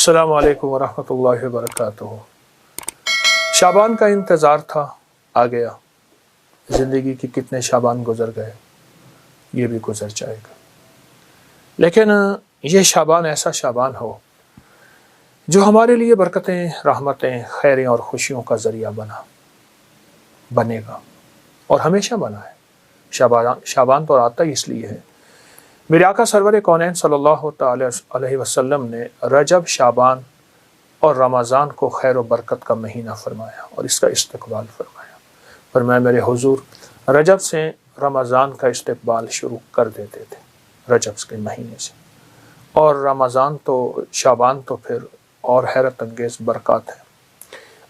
अस्सलामु अलैकुम वरहमतुल्लाहि वबरकातुहू। शाबान का इंतज़ार था, आ गया। ज़िंदगी की कितने शाबान गुज़र गए, ये भी गुज़र जाएगा। लेकिन ये शाबान ऐसा शाबान हो जो हमारे लिए बरकतें, रहमतें, खैरें और खुशियों का ज़रिया बनेगा और हमेशा बना है। शाबान तो आता ही इसलिए है, मेरे आका सरवर कौनैन सल्लल्लाहु तआला अलैहि वसल्लम ने रजब, शाबान और रमज़ान को खैर व बरकत का महीना फरमाया और इसका इस्तकबाल फरमाया। फरमाया मेरे हुजूर रजब से रमज़ान का इस्तकबाल शुरू कर देते थे, रजब के महीने से, और रमज़ान तो, शाबान तो फिर और हैरत अंगेज़ बरकत है।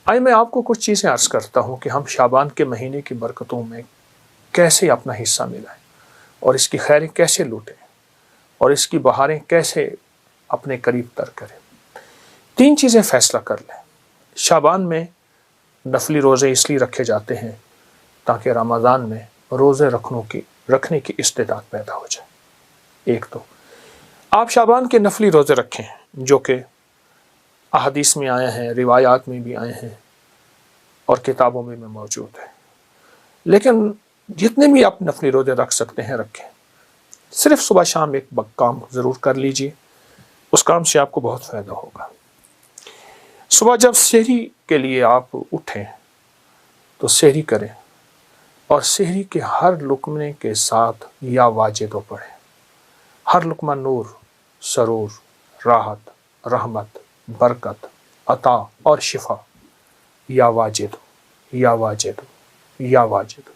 आइए मैं आपको कुछ चीज़ें अर्ज़ करता हूँ कि हम शाबान के महीने की बरकतों में कैसे अपना हिस्सा मिलाएं और इसकी खैरें कैसे लूटें और इसकी बहारें कैसे अपने करीब तर करें। 3 चीज़ें फ़ैसला कर लें। शाबान में नफली रोज़े इसलिए रखे जाते हैं ताकि रमज़ान में रोज़े रखने की इस्तेदाद पैदा हो जाए। एक तो आप शाबान के नफली रोज़े रखें जो कि अहादीस में आए हैं, रिवायात में भी आए हैं और किताबों में भी मौजूद है। लेकिन जितने भी आप नफली रोज़े रख सकते हैं रखें। सिर्फ सुबह शाम एक काम ज़रूर कर लीजिए, उस काम से आपको बहुत फ़ायदा होगा। सुबह जब सहरी के लिए आप उठें तो सहरी करें और सहरी के हर लुकमे के साथ या वाजिदो पढ़ें। हर लुकमा नूर, सरूर, राहत, रहमत, बरकत, अता और शिफा। या वाजिदो, या वाजिदो, या वाजिदो।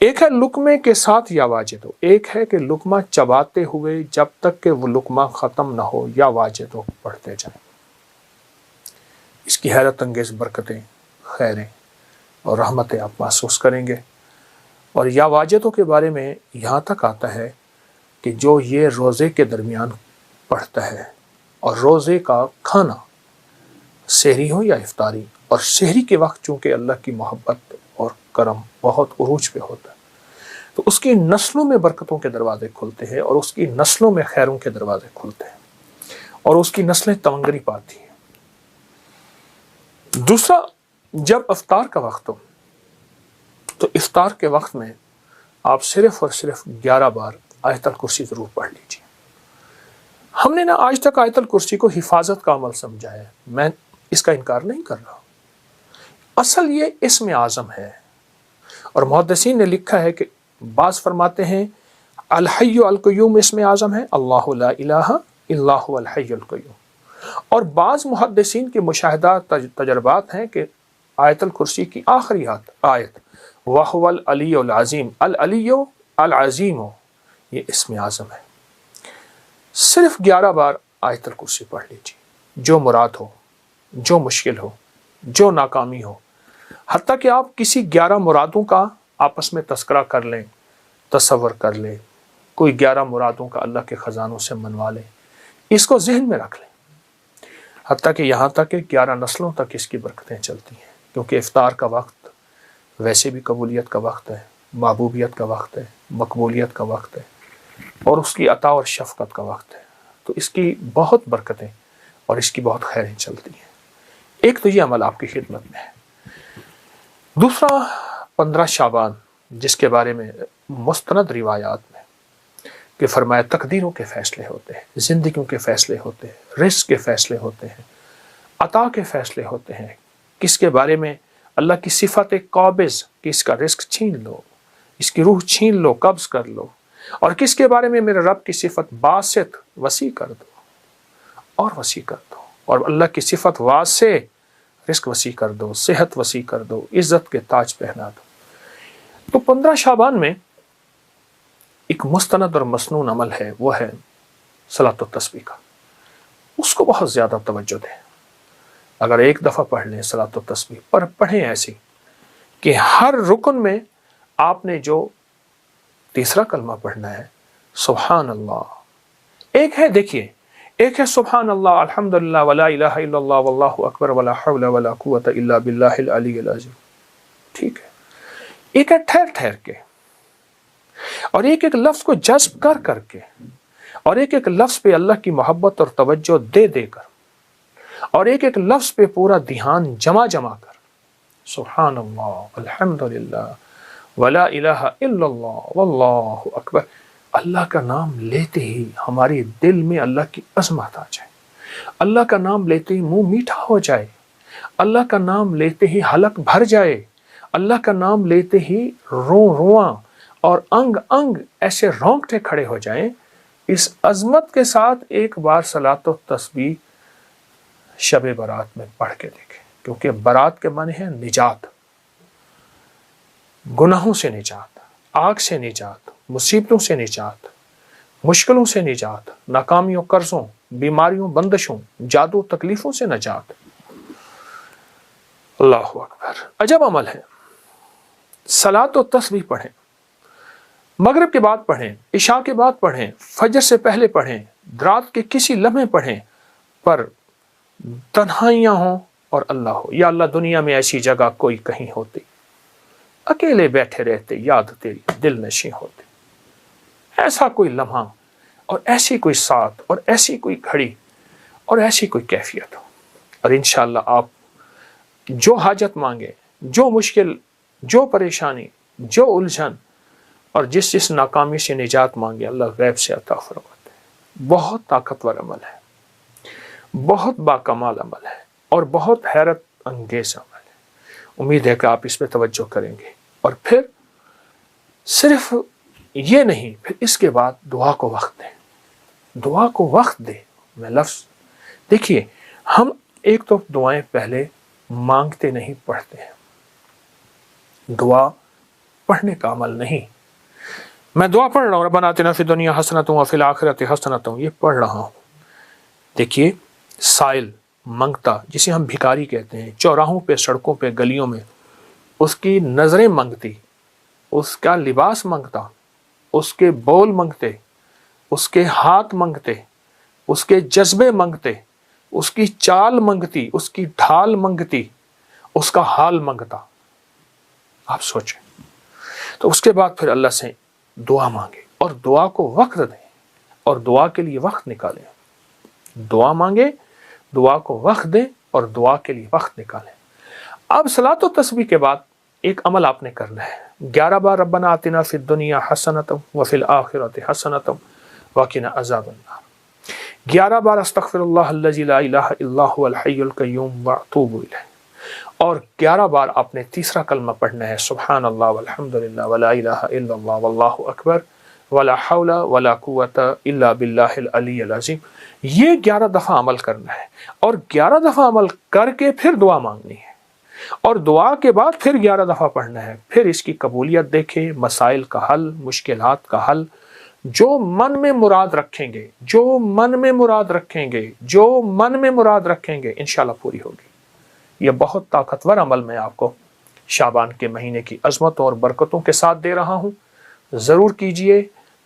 एक है लुकमे के साथ या वाजिदो, एक है कि लुकमा चबाते हुए जब तक कि वो लुकमा ख़त्म ना हो या वाजिदो पढ़ते जाएं। इसकी हैरत अंगेज़ बरकतें, खैरें और रहमतें आप महसूस करेंगे। और या वाजिदो के बारे में यहाँ तक आता है कि जो ये रोज़े के दरमियान पढ़ता है और रोज़े का खाना सहरी हो या इफ्तारी, और सहरी के वक्त चूँकि अल्लाह की मोहब्बत और करम बहुत उरूज पे होता है तो उसकी नस्लों में बरकतों के दरवाजे खुलते हैं और उसकी नस्लों में खैरों के दरवाजे खुलते हैं और उसकी नस्लें तमंगरी पाती हैं। दूसरा, जब इफ्तार का वक्त हो तो इफ्तार के वक्त में आप सिर्फ और सिर्फ 11 बार आयतल कुर्सी ज़रूर पढ़ लीजिए। हमने ना आज तक आयतल कुर्सी को हिफाजत का अमल समझा है, मैं इसका इनकार नहीं कर रहा। असल ये इस्म आज़म है और मुहद्दिसीन ने लिखा है कि बाज़ फरमाते हैं अल हय्यु अल क़य्यूम इस्म आज़म है, अल्लाहु ला इलाहा इल्ला हुवल हय्युल क़य्यूम। और बाज़ मुहद्दिसीन के मुशाहिदा तजर्बात हैं कि आयतल कुर्सी की आखिरी आयत वहुवल अलियुल अज़ीम, अल अलियु अल अज़ीम, ये इस्म आज़म है। सिर्फ 11 बार आयतल कुर्सी पढ़ लीजिए। जो मुराद हो, जो मुश्किल हो, जो नाकामी हो, हत्ता कि आप किसी 11 मुरादों का आपस में तस्करा कर लें, तसव्वुर कर लें, कोई 11 मुरादों का अल्लाह के ख़जानों से मनवा लें, इसको जहन में रख लें। हत्ता कि यहाँ तक कि 11 नस्लों तक इसकी बरकतें चलती हैं, क्योंकि इफ्तार का वक्त वैसे भी कबूलियत का वक्त है, महबूबियत का वक्त है, मकबूलियत का वक्त है और उसकी अता और शफ़क़त का वक्त है। तो इसकी बहुत बरकतें और इसकी बहुत खैरें चलती हैं। एक तो ये अमल आपकी खिदमत में है। दूसरा, 15 शाबान, जिसके बारे में मुस्तनद रिवायात में कि फरमाया तकदीरों के फ़ैसले होते हैं, ज़िंदगियों के फ़ैसले होते हैं, रिज़्क़ के फ़ैसले होते हैं, अता के फ़ैसले होते हैं। किसके बारे में अल्लाह की सिफ़त क़ाबिज़ कि इसका रिज़्क़ छीन लो, इसकी रूह छीन लो, कब्ज़ कर लो, और किसके बारे में मेरे रब की सिफ़त बासित, वसी कर दो और वसी कर दो, और अल्लाह की सिफ़त वासे, रिज़्क़ वसी कर दो, सेहत वसी कर दो, इज़्ज़त के ताज पहना दो। तो 15 शाबान में एक मुस्तनद और मसनून अमल है, वो है सलात व तस्बीह का। उसको बहुत ज़्यादा तवज्जो दें। अगर एक दफ़ा पढ़ लें सलात व तस्बीह, पर पढ़ें ऐसी कि हर रुकन में आपने जो तीसरा कलमा पढ़ना है सुभान अल्लाह, एक है, देखिए, एक है सुभान अल्लाह अल्हम्दुलिल्लाह वला इलाहा इल्लल्लाह वल्लाहु अकबर वला हौला वला कुव्वता इल्ला बिल्लाहिल अलिय्यिल अज़ीम, ठीक है। एक है ठहर ठहर के, और एक एक लफ्ज़ को जज्ब कर करके, और एक एक लफ्ज़ पे अल्लाह की मोहब्बत और तवज्जो दे देकर, اور ایک ایک لفظ پہ پورا دھیان جمع کر سبحان اللہ الحمدللہ ولا الہ الا اللہ واللہ اکبر، اللہ کا نام لیتے ہی ہماری دل میں اللہ کی عظمت آ جائے، اللہ کا نام لیتے ہی منہ میٹھا ہو جائے، اللہ کا نام لیتے ہی حلق بھر جائے، اللہ کا نام لیتے ہی رواں اور انگ انگ ایسے رونگٹے کھڑے ہو جائیں۔ اس عظمت کے ساتھ ایک بار صلاۃ و تسبیح شب برات میں پڑھ کے دیکھیں، کیونکہ برات کے معنی ہے نجات، گناہوں سے نجات، آگ سے نجات، مصیبتوں سے نجات، مشکلوں سے نجات، ناکامیوں، قرضوں، بیماریوں، بندشوں، جادو، تکلیفوں سے نجات۔ اللہ اکبر، عجب عمل ہے۔ صلاۃ و تسبیح پڑھیں، مغرب کے بعد پڑھیں، عشاء کے بعد پڑھیں، فجر سے پہلے پڑھیں، رات کے کسی لمحے پڑھیں، پر تنہائیاں ہوں اور اللہ ہو، یا اللہ دنیا میں ایسی جگہ کوئی کہیں ہوتی، اکیلے بیٹھے رہتے، یاد تیری دل نشیں ہوتے، ایسا کوئی لمحہ اور ایسی کوئی ساتھ اور ایسی کوئی گھڑی اور ایسی کوئی کیفیت ہو، اور انشاءاللہ آپ جو حاجت مانگے، جو مشکل، جو پریشانی، جو الجھن اور جس ناکامی سے نجات مانگے، اللہ غیب سے عطا فرماتے ہیں۔ بہت طاقتور عمل ہے، بہت باکمال عمل ہے، اور بہت حیرت انگیز عمل ہے۔ امید ہے کہ آپ اس پہ توجہ کریں گے، اور پھر صرف یہ نہیں، پھر اس کے بعد دعا کو وقت دیں، دعا کو وقت دیں۔ میں لفظ دیکھیے، ہم ایک تو دعائیں پہلے مانگتے نہیں، پڑھتے ہیں۔ دعا پڑھنے کا عمل نہیں، میں دعا پڑھ رہا ہوں ربنا آتنا فی الدنیا حسنۃ وفی الآخرۃ حسنۃ، یہ پڑھ رہا ہوں۔ دیکھیے، سائل، منگتا، جسے ہم بھکاری کہتے ہیں، چوراہوں پہ، سڑکوں پہ، گلیوں میں، اس کی نظریں منگتی، اس کا لباس منگتا، اس کے بول منگتے، اس کے ہاتھ منگتے، اس کے جذبے منگتے، اس کی چال منگتی، اس کی ڈھال منگتی، اس کا حال منگتا۔ آپ سوچیں، تو اس کے بعد پھر اللہ سے دعا مانگے، اور دعا کو وقت دیں، اور دعا کے لیے وقت نکالیں۔ دعا مانگے، دعا کو وقت دیں، اور دعا کے لیے وقت نکالیں۔ اب صلاۃ و تسبیح کے بعد ایک عمل آپ نے کرنا ہے، 11 بار ربنا آتنا فی الدنیا حسنۃ وفی الآخرۃ حسنۃ وقنا عذاب النار، 11 بار استغفر اللہ الذی لا الہ الا هو الحی القیوم واتوب الیہ، اور 11 بار آپ نے تیسرا کلمہ پڑھنا ہے، سبحان اللہ والحمد للہ ولا الہ الا اللہ واللہ اکبر ولا حول ولا قوت الا باللہ العلی العظیم۔ یہ 11 دفعہ عمل کرنا ہے، اور 11 دفعہ عمل کر کے پھر دعا مانگنی ہے، اور دعا کے بعد پھر 11 دفعہ پڑھنا ہے۔ پھر اس کی قبولیت دیکھیں، مسائل کا حل، مشکلات کا حل، جو من میں مراد رکھیں گے، جو من میں مراد رکھیں گے، جو من میں مراد رکھیں گے، انشاءاللہ پوری ہوگی۔ یہ بہت طاقتور عمل میں آپ کو شعبان کے مہینے کی عظمت اور برکتوں کے ساتھ دے رہا ہوں، ضرور کیجئے۔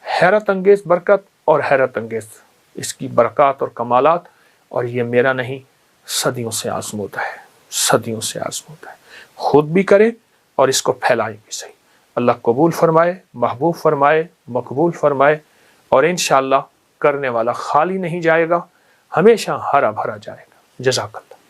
حیرت انگیز برکت اور حیرت انگیز اس کی برکات اور کمالات، اور یہ میرا نہیں، صدیوں سے آزمودہ ہے، صدیوں سے آزمودہ ہے۔ خود بھی کریں اور اس کو پھیلائیں بھی صحیح۔ اللہ قبول فرمائے، محبوب فرمائے، مقبول فرمائے، اور انشاءاللہ کرنے والا خالی نہیں جائے گا، ہمیشہ ہرا بھرا جائے گا۔ جزاک اللہ۔